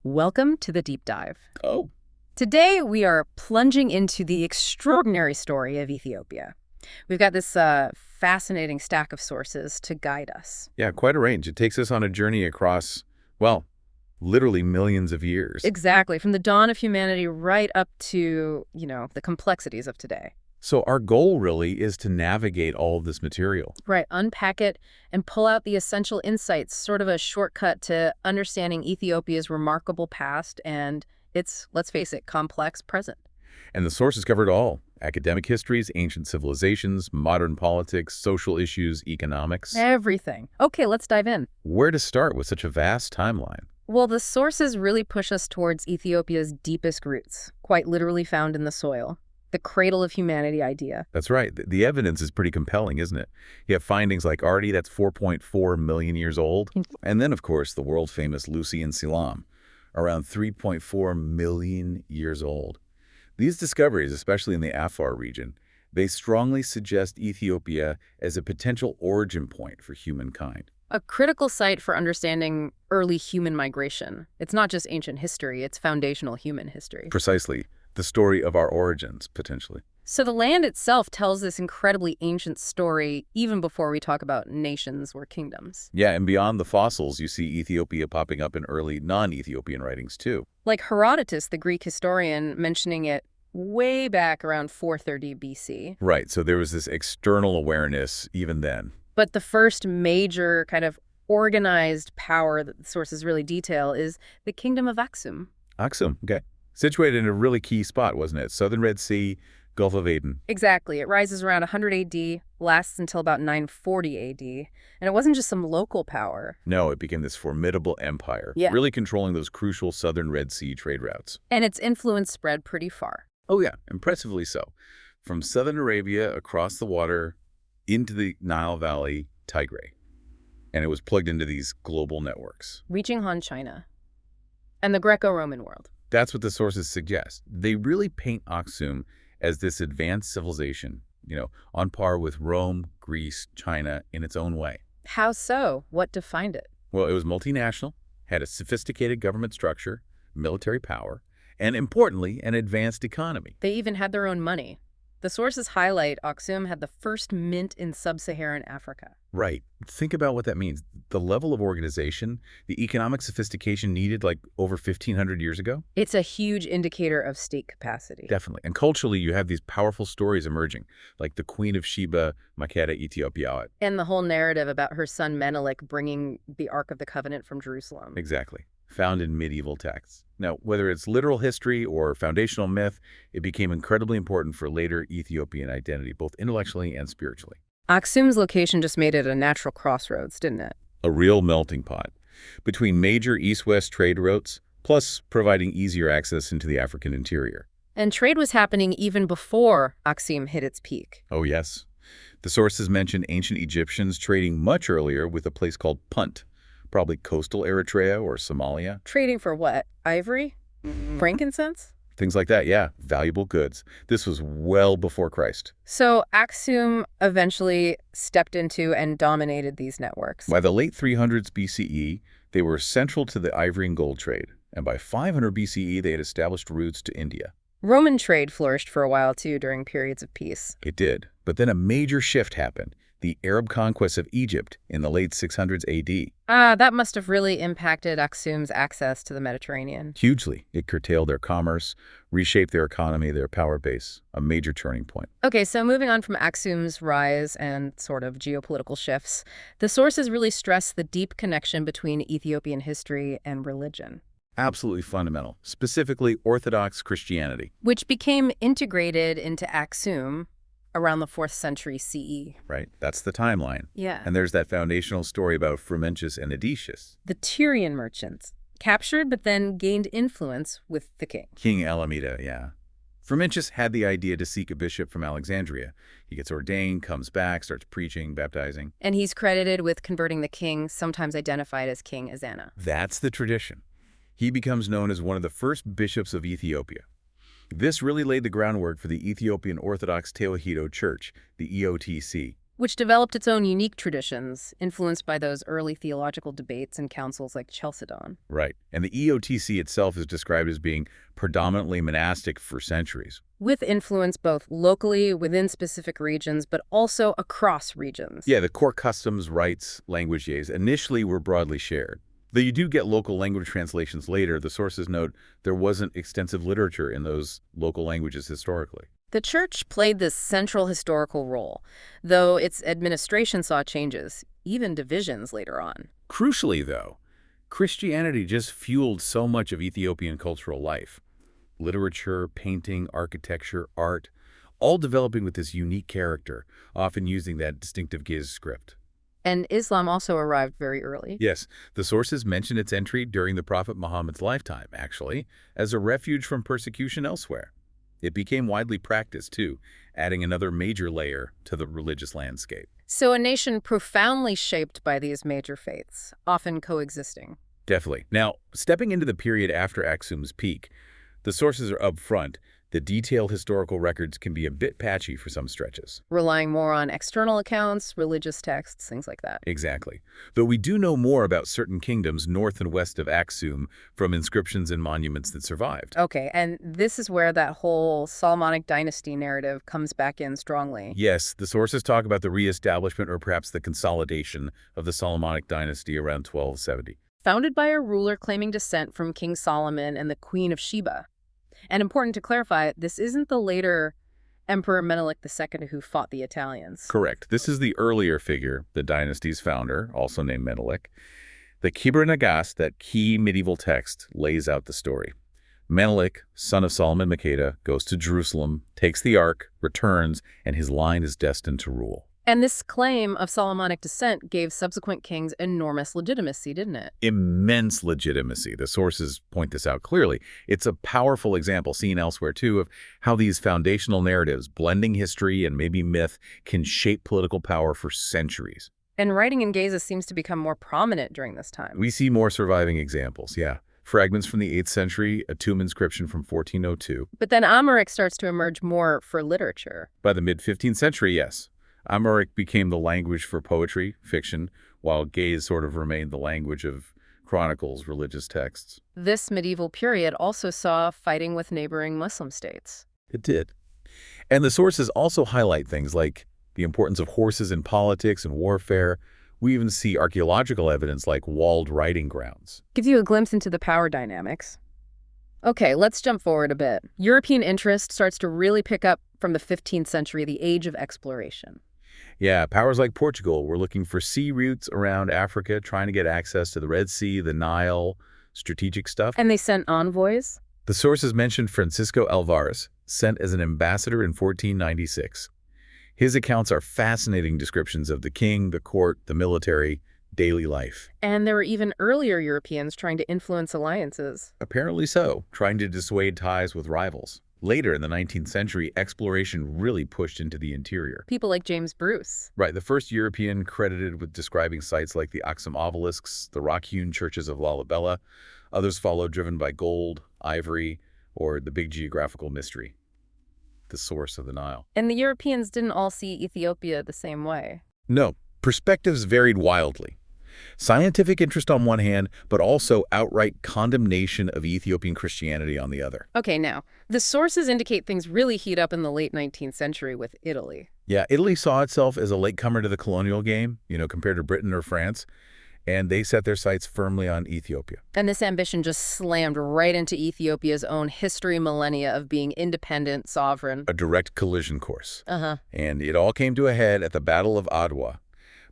Welcome to the deep dive. Oh, Today, we are plunging into the extraordinary story of Ethiopia. We've got this fascinating stack of sources to guide us. yeah, quite a range. It takes us on a journey across, well, literally millions of years. Exactly, from the dawn of humanity right up to, the complexities of today. So our goal really is to navigate all of this material. Right, unpack it and pull out the essential insights, sort of a shortcut to understanding Ethiopia's remarkable past and its, let's face it, complex present. And the sources cover it all. Academic histories, ancient civilizations, modern politics, social issues, economics. Everything. Okay, let's dive in. Where to start with such a vast timeline? Well, the sources really push us towards Ethiopia's deepest roots, quite literally found in the soil. The cradle of humanity idea. That's right. The evidence is pretty compelling, isn't it? You have findings like Arti, that's 4.4 million years old. And then, of course, the world-famous Lucy and Silam, around 3.4 million years old. These discoveries, especially in the Afar region, they strongly suggest Ethiopia as a potential origin point for humankind. A critical site for understanding early human migration. It's not just ancient history, it's foundational human history. Precisely. The story of our origins, potentially. So the land itself tells this incredibly ancient story even before we talk about nations or kingdoms. Yeah, and beyond the fossils, you see Ethiopia popping up in early non-Ethiopian writings, too. Like Herodotus, the Greek historian, mentioning it way back around 430 BC. Right, so there was this external awareness even then. But the first major kind of organized power that the sources really detail is the kingdom of Aksum. Aksum, okay. Situated in a really key spot, wasn't it? Southern Red Sea, Gulf of Aden. Exactly. It rises around 100 AD, lasts until about 940 AD. And it wasn't just some local power. No, it became this formidable empire, really controlling those crucial Southern Red Sea trade routes. And its influence spread pretty far. Oh yeah, impressively so. From southern Arabia across the water into the Nile Valley, Tigray. And it was plugged into these global networks. Reaching Han China and the Greco-Roman world. That's what the sources suggest. They really paint Aksum as this advanced civilization, on par with Rome, Greece, China in its own way. How so? What defined it? Well, it was multinational, had a sophisticated government structure, military power, and importantly, an advanced economy. They even had their own money. The sources highlight Aksum had the first mint in sub-Saharan Africa. Right. Think about what that means. The level of organization, the economic sophistication needed like over 1,500 years ago. It's a huge indicator of state capacity. Definitely. And culturally, you have these powerful stories emerging, like the Queen of Sheba, Makeda Ethiopia. And the whole narrative about her son Menelik bringing the Ark of the Covenant from Jerusalem. Exactly. Found in medieval texts. Now, whether it's literal history or foundational myth, it became incredibly important for later Ethiopian identity, both intellectually and spiritually. Aksum's location just made it a natural crossroads, didn't it? A real melting pot between major east-west trade routes, plus providing easier access into the African interior. And trade was happening even before Aksum hit its peak. Oh, yes. The sources mention ancient Egyptians trading much earlier with a place called Punt, probably coastal Eritrea or Somalia. Trading for what? Ivory? Frankincense? Things like that, yeah. Valuable goods. This was well before Christ. So Aksum eventually stepped into and dominated these networks. By the late 300s BCE, they were central to the ivory and gold trade. And by 500 BCE, they had established routes to India. Roman trade flourished for a while, too, during periods of peace. It did. But then a major shift happened. The Arab conquest of Egypt in the late 600s AD. That must have really impacted Aksum's access to the Mediterranean. Hugely. It curtailed their commerce, reshaped their economy, their power base, a major turning point. Okay, so moving on from Aksum's rise and sort of geopolitical shifts, the sources really stress the deep connection between Ethiopian history and religion. Absolutely fundamental, specifically Orthodox Christianity. Which became integrated into Aksum around the 4th century CE. Right, that's the timeline. Yeah. And there's that foundational story about Frumentius and Odysseus. The Tyrian merchants, captured but then gained influence with the king. King Alameda, yeah. Frumentius had the idea to seek a bishop from Alexandria. He gets ordained, comes back, starts preaching, baptizing. And he's credited with converting the king, sometimes identified as King Ezana. That's the tradition. He becomes known as one of the first bishops of Ethiopia. This really laid the groundwork for the Ethiopian Orthodox Tewahedo Church, the EOTC. which developed its own unique traditions, influenced by those early theological debates and councils like Chalcedon. Right. And the EOTC itself is described as being predominantly monastic for centuries. With influence both locally within specific regions, but also across regions. Yeah, the core customs, rites, languages initially were broadly shared. Though you do get local language translations later, the sources note there wasn't extensive literature in those local languages historically. The church played this central historical role, though its administration saw changes, even divisions later on. Crucially, though, Christianity just fueled so much of Ethiopian cultural life. Literature, painting, architecture, art, all developing with this unique character, often using that distinctive Giz script. And Islam also arrived very early. Yes, the sources mention its entry during the Prophet Muhammad's lifetime, actually, as a refuge from persecution elsewhere. It became widely practiced, too, adding another major layer to the religious landscape. So a nation profoundly shaped by these major faiths, often coexisting. Definitely. Now, stepping into the period after Aksum's peak, the sources are upfront. The detailed historical records can be a bit patchy for some stretches. Relying more on external accounts, religious texts, things like that. Exactly. Though we do know more about certain kingdoms north and west of Aksum from inscriptions and monuments that survived. Okay, and this is where that whole Solomonic Dynasty narrative comes back in strongly. Yes, the sources talk about the reestablishment or perhaps the consolidation of the Solomonic Dynasty around 1270. Founded by a ruler claiming descent from King Solomon and the Queen of Sheba. And important to clarify, this isn't the later Emperor Menelik II who fought the Italians. Correct. This is the earlier figure, the dynasty's founder, also named Menelik. The Kibra Nagas, that key medieval text, lays out the story. Menelik, son of Solomon Makeda, goes to Jerusalem, takes the ark, returns, and his line is destined to rule. And this claim of Solomonic descent gave subsequent kings enormous legitimacy, didn't it? Immense legitimacy. The sources point this out clearly. It's a powerful example, seen elsewhere too, of how these foundational narratives, blending history and maybe myth, can shape political power for centuries. And writing in Gaza seems to become more prominent during this time. We see more surviving examples, yeah. Fragments from the 8th century, a tomb inscription from 1402. But then Amharic starts to emerge more for literature. By the mid-15th century, yes. Amharic became the language for poetry, fiction, while Ge'ez sort of remained the language of chronicles, religious texts. This medieval period also saw fighting with neighboring Muslim states. It did. And the sources also highlight things like the importance of horses in politics and warfare. We even see archaeological evidence like walled riding grounds. Gives you a glimpse into the power dynamics. Okay, let's jump forward a bit. European interest starts to really pick up from the 15th century, the age of exploration. Yeah, powers like Portugal were looking for sea routes around Africa, trying to get access to the Red Sea, the Nile, strategic stuff. And they sent envoys? The sources mentioned Francisco Alvarez, sent as an ambassador in 1496. His accounts are fascinating descriptions of the king, the court, the military, daily life. And there were even earlier Europeans trying to influence alliances. Apparently so, trying to dissuade ties with rivals. Later in the 19th century, exploration really pushed into the interior. People like James Bruce. Right, the first European credited with describing sites like the Aksum obelisks, the rock-hewn churches of Lalibela. Others followed, driven by gold, ivory, or the big geographical mystery, the source of the Nile. And the Europeans didn't all see Ethiopia the same way. No, perspectives varied wildly. Scientific interest on one hand, but also outright condemnation of Ethiopian Christianity on the other. Okay, now, the sources indicate things really heat up in the late 19th century with Italy. Yeah, Italy saw itself as a latecomer to the colonial game, compared to Britain or France, and they set their sights firmly on Ethiopia. And this ambition just slammed right into Ethiopia's own history millennia of being independent, sovereign. A direct collision course. Uh-huh. And it all came to a head at the Battle of Adwa,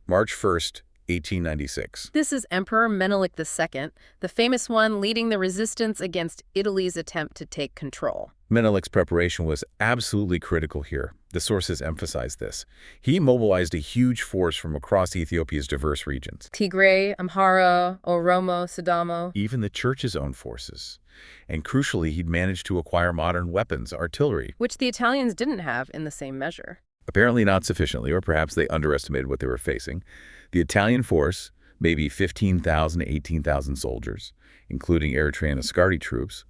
March 1st, 1896. This is Emperor Menelik II, the famous one leading the resistance against Italy's attempt to take control. Menelik's preparation was absolutely critical here. The sources emphasize this. He mobilized a huge force from across Ethiopia's diverse regions. Tigray, Amhara, Oromo, Sidamo. Even the church's own forces. And crucially, he'd managed to acquire modern weapons, artillery. Which the Italians didn't have in the same measure. Apparently not sufficiently, or perhaps they underestimated what they were facing. The Italian force, maybe 15,000 to 18,000 soldiers, including Eritrean Ascardi troops,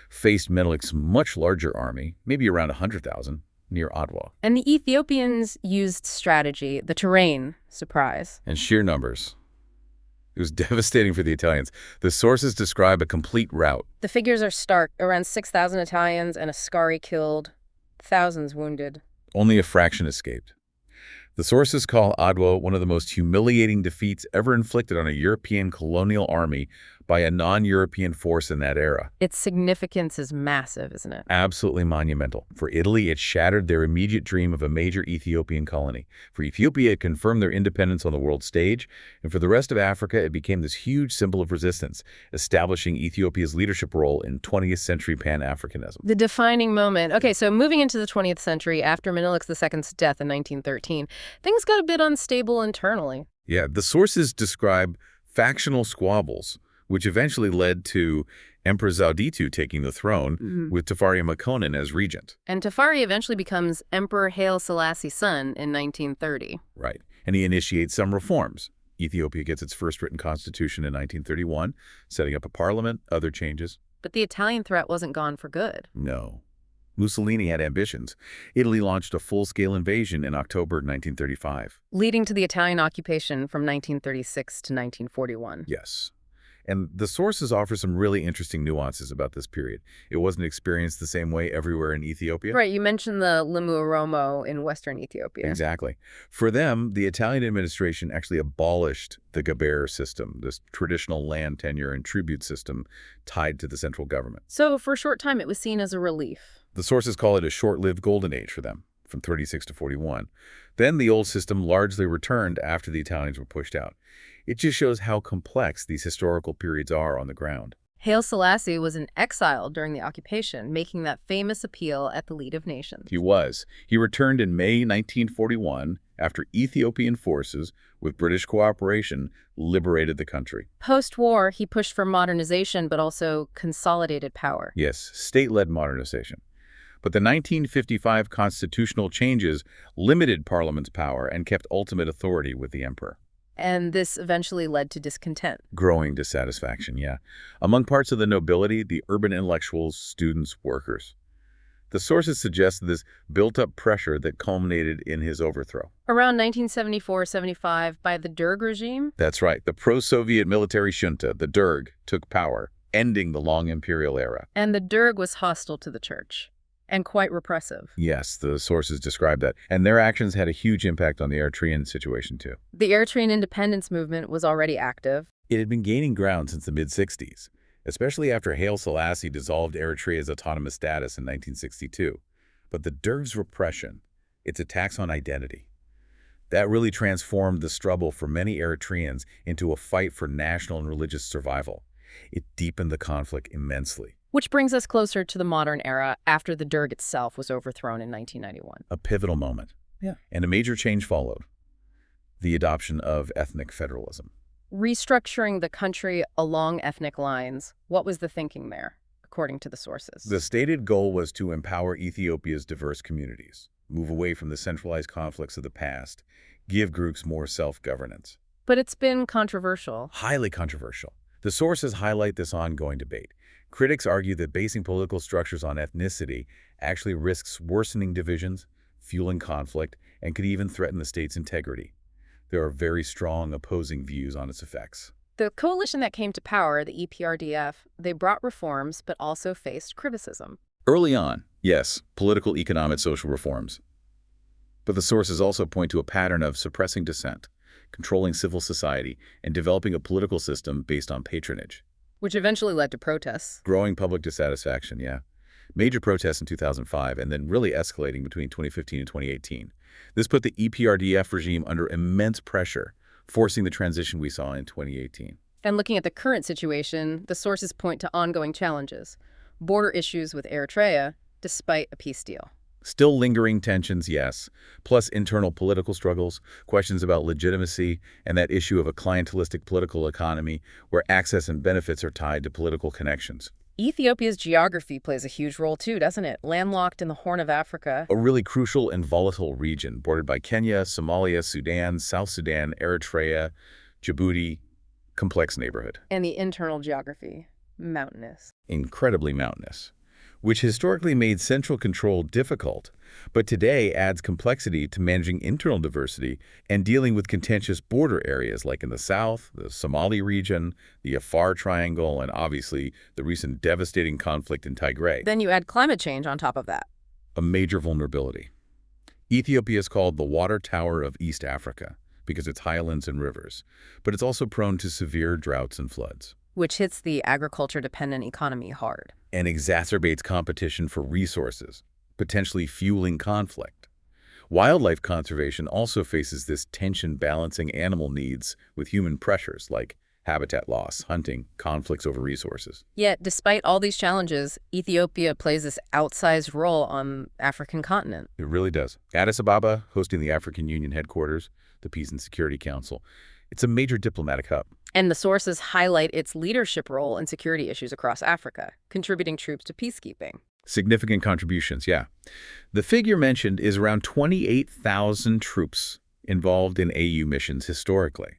faced Menelik's much larger army, maybe around 100,000. near Adwa. And the Ethiopians used strategy, the terrain, surprise. And sheer numbers. It was devastating for the Italians. The sources describe a complete rout. The figures are stark, around 6,000 Italians and Ascari killed, thousands wounded. Only a fraction escaped. The sources call Adwa one of the most humiliating defeats ever inflicted on a European colonial army by a non-European force in that era. Its significance is massive, isn't it? Absolutely monumental. For Italy, it shattered their immediate dream of a major Ethiopian colony. For Ethiopia, it confirmed their independence on the world stage. And for the rest of Africa, it became this huge symbol of resistance, establishing Ethiopia's leadership role in 20th century Pan-Africanism. The defining moment. Okay, so moving into the 20th century, after Menelik II's death in 1913, things got a bit unstable internally. Yeah, the sources describe factional squabbles, which eventually led to Emperor Zauditu taking the throne with Tafari Makonnen as regent. And Tafari eventually becomes Emperor Haile Selassie's son in 1930. Right. And he initiates some reforms. Ethiopia gets its first written constitution in 1931, setting up a parliament, other changes. But the Italian threat wasn't gone for good. No. Mussolini had ambitions. Italy launched a full-scale invasion in October 1935. Leading to the Italian occupation from 1936 to 1941. Yes. And the sources offer some really interesting nuances about this period. It wasn't experienced the same way everywhere in Ethiopia. Right, you mentioned the Limu Oromo in western Ethiopia. Exactly. For them, the Italian administration actually abolished the Gaber system, this traditional land tenure and tribute system tied to the central government. So for a short time, it was seen as a relief. The sources call it a short-lived golden age for them, from 36 to 41. Then the old system largely returned after the Italians were pushed out. It just shows how complex these historical periods are on the ground. Haile Selassie was in exile during the occupation, making that famous appeal at the League of Nations. He was. He returned in May 1941 after Ethiopian forces, with British cooperation, liberated the country. Post-war, he pushed for modernization, but also consolidated power. Yes, state-led modernization. But the 1955 constitutional changes limited Parliament's power and kept ultimate authority with the emperor. And this eventually led to discontent. Growing dissatisfaction, yeah. Among parts of the nobility, the urban intellectuals, students, workers. The sources suggest this built up pressure that culminated in his overthrow. Around 1974-75, by the Derg regime? That's right. The pro-Soviet military junta, the Derg, took power, ending the long imperial era. And the Derg was hostile to the church. And quite repressive. Yes, the sources describe that. And their actions had a huge impact on the Eritrean situation, too. The Eritrean independence movement was already active. It had been gaining ground since the mid-60s, especially after Haile Selassie dissolved Eritrea's autonomous status in 1962. But the Derg's repression, its attacks on identity, that really transformed the struggle for many Eritreans into a fight for national and religious survival. It deepened the conflict immensely. Which brings us closer to the modern era after the Derg itself was overthrown in 1991. A pivotal moment. Yeah. And a major change followed. The adoption of ethnic federalism. Restructuring the country along ethnic lines. What was the thinking there, according to the sources? The stated goal was to empower Ethiopia's diverse communities, move away from the centralized conflicts of the past, give groups more self-governance. But it's been controversial. Highly controversial. The sources highlight this ongoing debate. Critics argue that basing political structures on ethnicity actually risks worsening divisions, fueling conflict, and could even threaten the state's integrity. There are very strong opposing views on its effects. The coalition that came to power, the EPRDF, they brought reforms but also faced criticism. Early on, yes, political, economic, social reforms. But the sources also point to a pattern of suppressing dissent, controlling civil society, and developing a political system based on patronage. Which eventually led to protests. Growing public dissatisfaction, yeah. Major protests in 2005 and then really escalating between 2015 and 2018. This put the EPRDF regime under immense pressure, forcing the transition we saw in 2018. And looking at the current situation, the sources point to ongoing challenges. Border issues with Eritrea, despite a peace deal. Still lingering tensions, yes, plus internal political struggles, questions about legitimacy, and that issue of a clientelistic political economy where access and benefits are tied to political connections. Ethiopia's geography plays a huge role too, doesn't it? Landlocked in the Horn of Africa. A really crucial and volatile region bordered by Kenya, Somalia, Sudan, South Sudan, Eritrea, Djibouti, complex neighborhood. And the internal geography, mountainous. Incredibly mountainous, which historically made central control difficult But today adds complexity to managing internal diversity and dealing with contentious border areas like in the south, the Somali region, the Afar Triangle, and obviously the recent devastating conflict in Tigray, Then you add climate change on top of that, a major vulnerability. Ethiopia is called the water tower of East Africa because its highlands and rivers, but it's also prone to severe droughts and floods, which hits the agriculture-dependent economy hard. and exacerbates competition for resources, potentially fueling conflict. Wildlife conservation also faces this tension balancing animal needs with human pressures like habitat loss, hunting, conflicts over resources. Yet, despite all these challenges, Ethiopia plays this outsized role on the African continent. It really does. Addis Ababa, hosting the African Union headquarters, the Peace and Security Council. It's a major diplomatic hub. And the sources highlight its leadership role in security issues across Africa, contributing troops to peacekeeping. Significant contributions, yeah. The figure mentioned is around 28,000 troops involved in AU missions historically.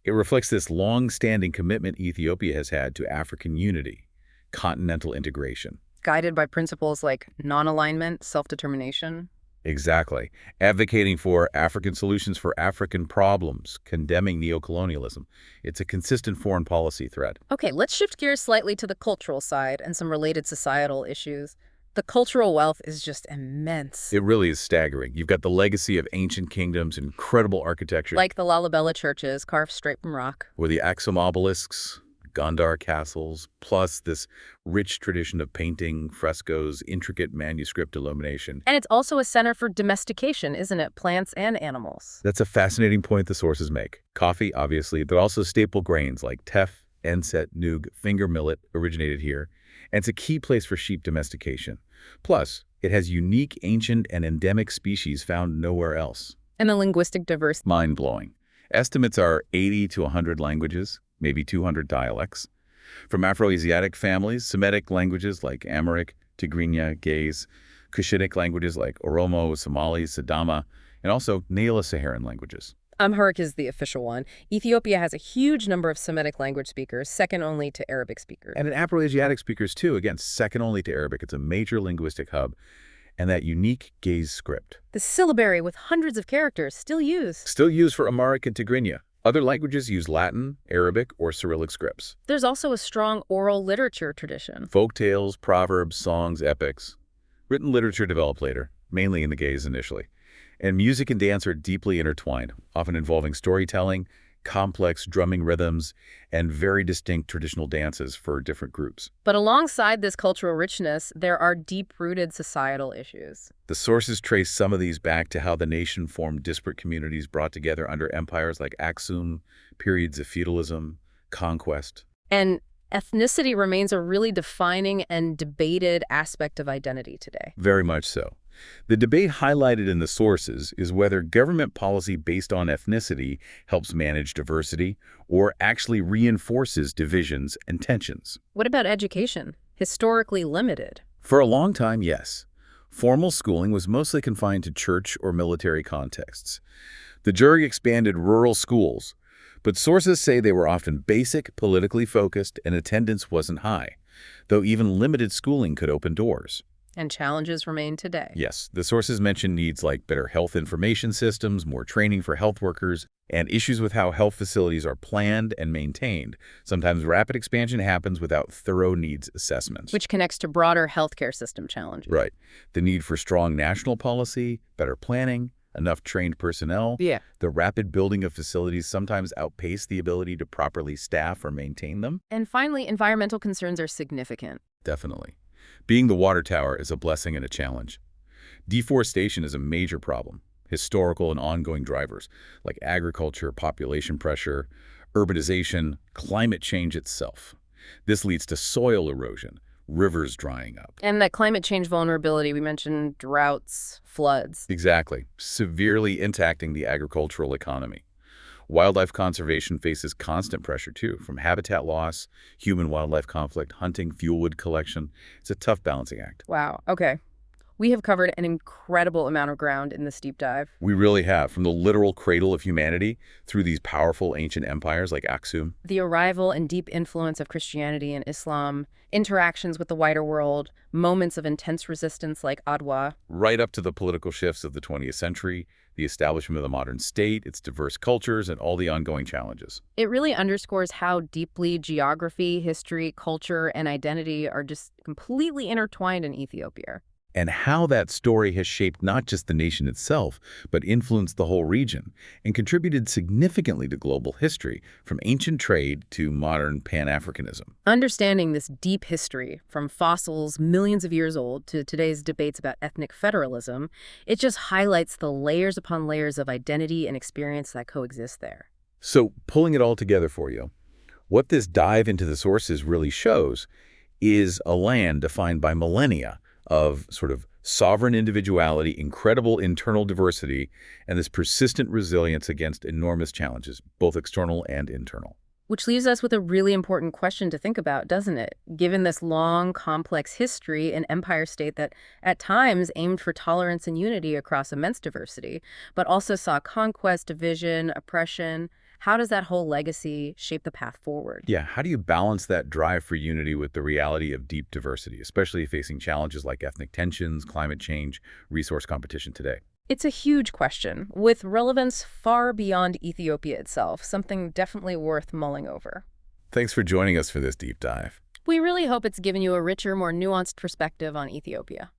It reflects this long-standing commitment Ethiopia has had to African unity, continental integration. Guided by principles like non-alignment, self-determination. Exactly. Advocating for African solutions for African problems, condemning neocolonialism. It's a consistent foreign policy thread. Okay, let's shift gears slightly to the cultural side and some related societal issues. The cultural wealth is just immense. It really is staggering. You've got the legacy of ancient kingdoms, incredible architecture, Like the Lalibela churches carved straight from rock. or the Aksum obelisks, Gondar castles, plus this rich tradition of painting, frescoes, intricate manuscript illumination. And it's also a center for domestication, isn't it? Plants and animals. That's a fascinating point the sources make. Coffee, obviously, but also staple grains like teff, enset, noog, finger millet originated here. And it's a key place for sheep domestication. Plus, it has unique, ancient, and endemic species found nowhere else. And the linguistic diversity. Mind-blowing. Estimates are 80 to 100 languages, maybe 200 dialects. From Afro-Asiatic families, Semitic languages like Amharic, Tigrinya, Ge'ez, Cushitic languages like Oromo, Somali, Sidama, and also Nilo-Saharan languages. Amharic is the official one. Ethiopia has a huge number of Semitic language speakers, second only to Arabic speakers. And in Afro-Asiatic speakers, too, again, second only to Arabic. It's a major linguistic hub. And that unique Ge'ez script. The syllabary with hundreds of characters still used. Still used for Amharic and Tigrinya. Other languages use Latin, Arabic, or Cyrillic scripts. There's also a strong oral literature tradition. Folk tales, proverbs, songs, epics. Written literature developed later, mainly in the Ge'ez initially. And music and dance are deeply intertwined, often involving storytelling, complex drumming rhythms, and very distinct traditional dances for different groups. But alongside this cultural richness, there are deep-rooted societal issues. The sources trace some of these back to how the nation formed disparate communities brought together under empires like Aksum, periods of feudalism, conquest. And ethnicity remains a really defining and debated aspect of identity today. Very much so. The debate highlighted in the sources is whether government policy based on ethnicity helps manage diversity or actually reinforces divisions and tensions. What about education? Historically limited. For a long time, yes. Formal schooling was mostly confined to church or military contexts. The Derg expanded rural schools, but sources say they were often basic, politically focused, and attendance wasn't high, though even limited schooling could open doors. And challenges remain today. Yes, the sources mention needs like better health information systems, more training for health workers, and issues with how health facilities are planned and maintained. Sometimes rapid expansion happens without thorough needs assessments. Which connects to broader healthcare system challenges. Right. The need for strong national policy, better planning, enough trained personnel. Yeah. The rapid building of facilities sometimes outpace the ability to properly staff or maintain them. And finally, environmental concerns are significant. Definitely. Being the water tower is a blessing and a challenge. Deforestation is a major problem. Historical and ongoing drivers like agriculture, population pressure, urbanization, climate change itself. This leads to soil erosion, rivers drying up. And that climate change vulnerability, we mentioned droughts, floods. Exactly, severely impacting the agricultural economy. Wildlife conservation faces constant pressure, too, from habitat loss, human-wildlife conflict, hunting, fuelwood collection. It's a tough balancing act. Wow. Okay. We have covered an incredible amount of ground in this deep dive. We really have, from the literal cradle of humanity through these powerful ancient empires like Aksum. The arrival and deep influence of Christianity and Islam, interactions with the wider world, moments of intense resistance like Adwa. Right up to the political shifts of the 20th century, the establishment of the modern state, its diverse cultures, and all the ongoing challenges. It really underscores how deeply geography, history, culture, and identity are just completely intertwined in Ethiopia. And how that story has shaped not just the nation itself, but influenced the whole region and contributed significantly to global history, from ancient trade to modern Pan-Africanism. Understanding this deep history, from fossils millions of years old to today's debates about ethnic federalism, it just highlights the layers upon layers of identity and experience that coexist there. So, pulling it all together for you, what this dive into the sources really shows is a land defined by millennia of sort of sovereign individuality, incredible internal diversity, and this persistent resilience against enormous challenges, both external and internal. Which leaves us with a really important question to think about, doesn't it? Given this long, complex history, an empire state that at times aimed for tolerance and unity across immense diversity, but also saw conquest, division, oppression, how does that whole legacy shape the path forward? Yeah, how do you balance that drive for unity with the reality of deep diversity, especially facing challenges like ethnic tensions, climate change, resource competition today? It's a huge question, with relevance far beyond Ethiopia itself, something definitely worth mulling over. Thanks for joining us for this deep dive. We really hope it's given you a richer, more nuanced perspective on Ethiopia.